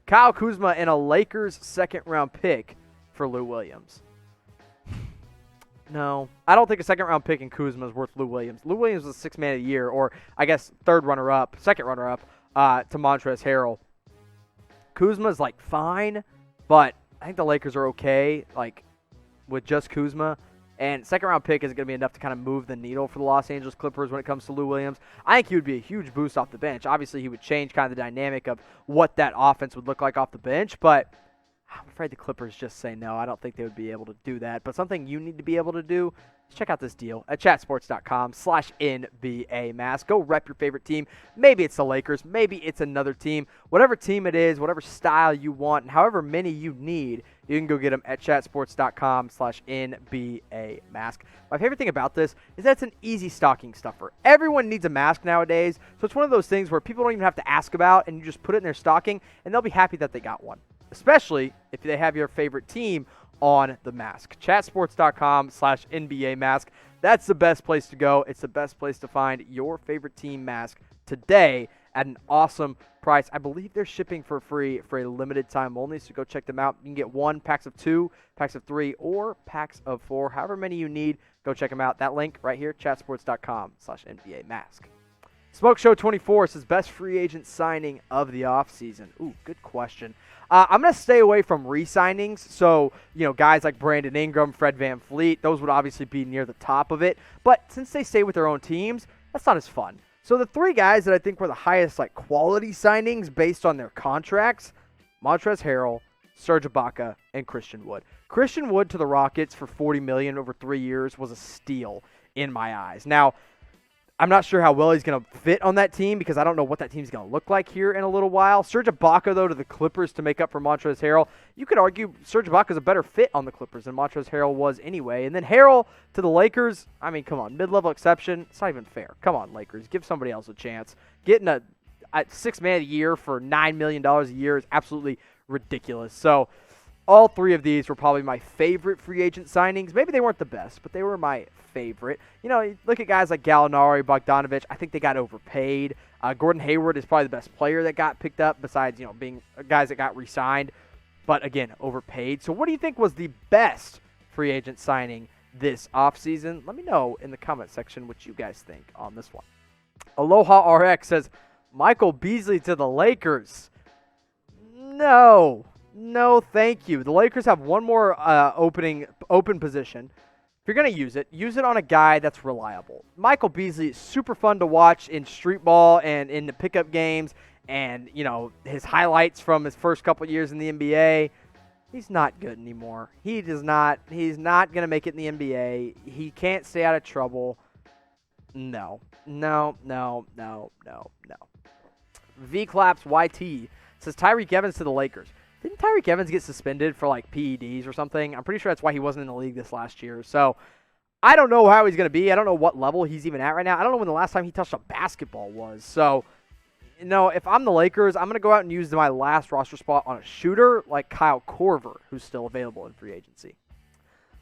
Kyle Kuzma and a Lakers second-round pick for Lou Williams. No, I don't think a second-round pick in Kuzma is worth Lou Williams. Lou Williams was sixth man of the year, or I guess second runner-up to Montrezl Harrell. Kuzma's like fine, but I think the Lakers are okay, like with just Kuzma. And second-round pick isn't going to be enough to kind of move the needle for the Los Angeles Clippers when it comes to Lou Williams. I think he would be a huge boost off the bench. Obviously, he would change kind of the dynamic of what that offense would look like off the bench, but I'm afraid the Clippers just say no. I don't think they would be able to do that. But something you need to be able to do is check out this deal at chatsports.com/NBA mask. Go rep your favorite team. Maybe it's the Lakers. Maybe it's another team. Whatever team it is, whatever style you want, and however many you need, you can go get them at chatsports.com/NBA mask. My favorite thing about this is that it's an easy stocking stuffer. Everyone needs a mask nowadays, so it's one of those things where people don't even have to ask about, and you just put it in their stocking, and they'll be happy that they got one. Especially if they have your favorite team on the mask. Chatsports.com/NBA mask. That's the best place to go. It's the best place to find your favorite team mask today at an awesome price. I believe they're shipping for free for a limited time only, so go check them out. You can get one, packs of 2, packs of 3, or packs of 4. However many you need, go check them out. That link right here, chatsports.com/NBA mask. Smoke Show 24 says best free agent signing of the offseason. Ooh, good question. I'm going to stay away from re-signings. So, guys like Brandon Ingram, Fred VanVleet, those would obviously be near the top of it. But since they stay with their own teams, that's not as fun. So the 3 guys that I think were the highest quality signings based on their contracts, Montrezl Harrell, Serge Ibaka, and Christian Wood. Christian Wood to the Rockets for $40 million over 3 years was a steal in my eyes. Now, I'm not sure how well he's going to fit on that team because I don't know what that team's going to look like here in a little while. Serge Ibaka, though, to the Clippers to make up for Montrezl Harrell. You could argue Serge Ibaka is a better fit on the Clippers than Montrezl Harrell was anyway. And then Harrell to the Lakers, I mean, come on, mid-level exception. It's not even fair. Come on, Lakers. Give somebody else a chance. Getting a sixth man of the year for $9 million a year is absolutely ridiculous. So all 3 of these were probably my favorite free agent signings. Maybe they weren't the best, but they were my favorite. You look at guys like Gallinari, Bogdanovic. I think they got overpaid. Gordon Hayward is probably the best player that got picked up besides, being guys that got re-signed. But, again, overpaid. So what do you think was the best free agent signing this offseason? Let me know in the comment section what you guys think on this one. Aloha RX says, Michael Beasley to the Lakers. No, thank you. The Lakers have one more open position. If you're going to use it on a guy that's reliable. Michael Beasley is super fun to watch in street ball and in the pickup games and, his highlights from his first couple years in the NBA. He's not good anymore. He's not going to make it in the NBA. He can't stay out of trouble. No. V-Claps YT says Tyreke Evans to the Lakers. Didn't Tyreke Evans get suspended for PEDs or something? I'm pretty sure that's why he wasn't in the league this last year. So I don't know how he's going to be. I don't know what level he's even at right now. I don't know when the last time he touched a basketball was. So, if I'm the Lakers, I'm going to go out and use my last roster spot on a shooter like Kyle Korver, who's still available in free agency.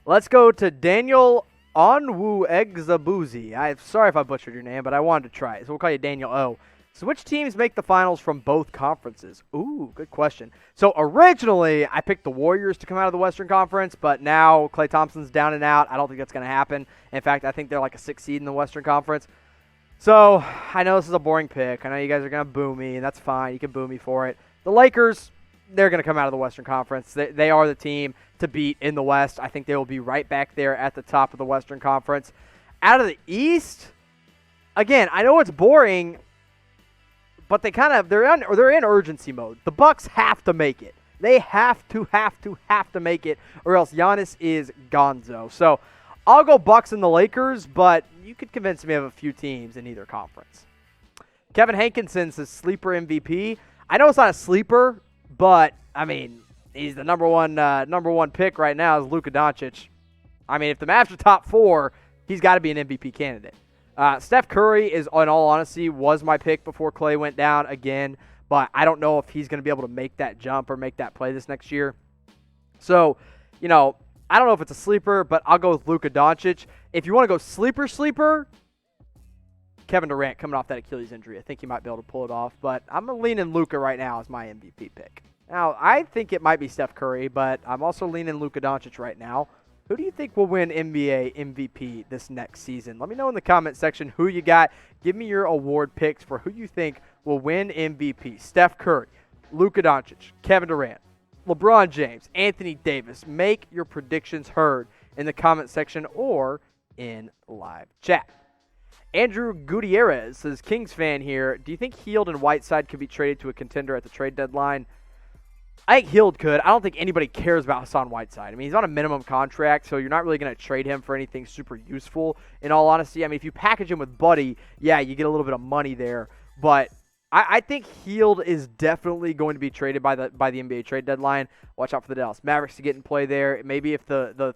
Let's go to Daniel Onwu-Egzabuzi. I'm sorry if I butchered your name, but I wanted to try it. So we'll call you Daniel O. So which teams make the finals from both conferences? Ooh, good question. So originally, I picked the Warriors to come out of the Western Conference, but now Klay Thompson's down and out. I don't think that's going to happen. In fact, I think they're like a 6th seed in the Western Conference. So I know this is a boring pick. I know you guys are going to boo me, and that's fine. You can boo me for it. The Lakers, they're going to come out of the Western Conference. They are the team to beat in the West. I think they will be right back there at the top of the Western Conference. Out of the East, again, I know it's boring, but they're in urgency mode. The Bucks have to make it. They have to make it, or else Giannis is gonzo. So I'll go Bucks and the Lakers, but you could convince me of a few teams in either conference. Kevin Hankinson says sleeper MVP. I know it's not a sleeper, but I mean he's the number one pick right now is Luka Doncic. I mean if the Mavs are top 4, he's got to be an MVP candidate. Steph Curry is, in all honesty, was my pick before Klay went down again, but I don't know if he's going to be able to make that jump or make that play this next year. So, I don't know if it's a sleeper, but I'll go with Luka Doncic. If you want to go sleeper, Kevin Durant coming off that Achilles injury. I think he might be able to pull it off, but I'm leaning Luka right now as my MVP pick. Now, I think it might be Steph Curry, but I'm also leaning Luka Doncic right now. Who do you think will win NBA MVP this next season? Let me know in the comment section who you got. Give me your award picks for who you think will win MVP. Steph Curry, Luka Doncic, Kevin Durant, LeBron James, Anthony Davis. Make your predictions heard in the comment section or in live chat. Andrew Gutierrez says, Kings fan here. Do you think Hield and Whiteside could be traded to a contender at the trade deadline? I think Hield could. I don't think anybody cares about Hassan Whiteside. I mean, he's on a minimum contract, so you're not really going to trade him for anything super useful, in all honesty. I mean, if you package him with Buddy, yeah, you get a little bit of money there. But I think Hield is definitely going to be traded by the NBA trade deadline. Watch out for the Dallas Mavericks to get in play there. Maybe if the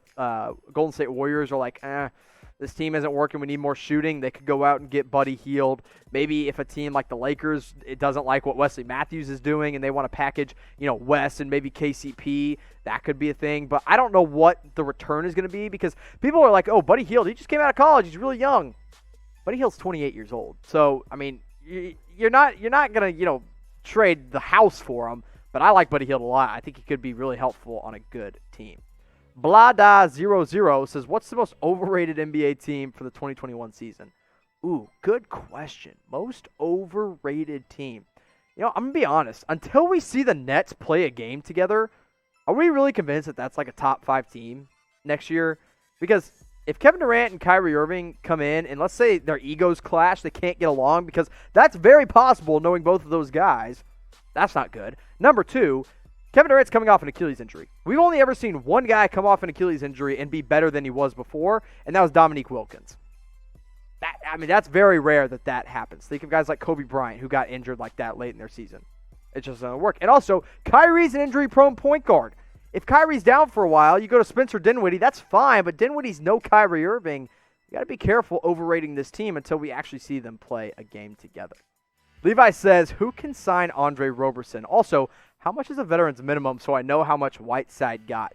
Golden State Warriors are like, this team isn't working, we need more shooting, they could go out and get Buddy Hield. Maybe if a team like the Lakers, it doesn't like what Wesley Matthews is doing and they want to package, West and maybe KCP, that could be a thing. But I don't know what the return is going to be because people are like, oh, Buddy Hield, he just came out of college, he's really young. Buddy Hield's 28 years old. So, I mean, you're not going to, trade the house for him, but I like Buddy Hield a lot. I think he could be really helpful on a good team. Blada00 says, what's the most overrated NBA team for the 2021 season? Ooh, good question. Most overrated team. I'm going to be honest. Until we see the Nets play a game together, are we really convinced that that's like a top 5 team next year? Because if Kevin Durant and Kyrie Irving come in and let's say their egos clash, they can't get along, because that's very possible knowing both of those guys. That's not good. Number 2, Kevin Durant's coming off an Achilles injury. We've only ever seen one guy come off an Achilles injury and be better than he was before, and that was Dominique Wilkins. That's very rare that happens. Think of guys like Kobe Bryant who got injured like that late in their season. It just doesn't work. And also, Kyrie's an injury-prone point guard. If Kyrie's down for a while, you go to Spencer Dinwiddie, that's fine, but Dinwiddie's no Kyrie Irving. You got to be careful overrating this team until we actually see them play a game together. Levi says, who can sign Andre Roberson? Also, how much is a veteran's minimum so I know how much Whiteside got?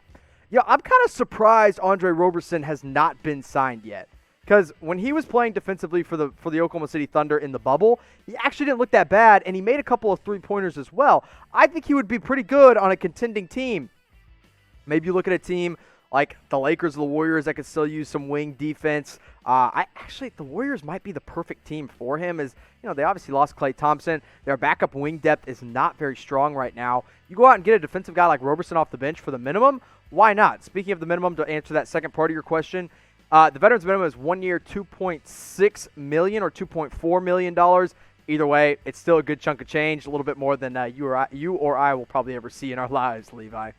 I'm kind of surprised Andre Roberson has not been signed yet. Because when he was playing defensively for the Oklahoma City Thunder in the bubble, he actually didn't look that bad, and he made a couple of three-pointers as well. I think he would be pretty good on a contending team. Maybe you look at a team like the Lakers or the Warriors that could still use some wing defense. The Warriors might be the perfect team for him. They obviously lost Klay Thompson. Their backup wing depth is not very strong right now. You go out and get a defensive guy like Roberson off the bench for the minimum. Why not? Speaking of the minimum, to answer that second part of your question, the veterans minimum is 1 year, $2.6 million or $2.4 million. Either way, it's still a good chunk of change, a little bit more than you or I will probably ever see in our lives, Levi.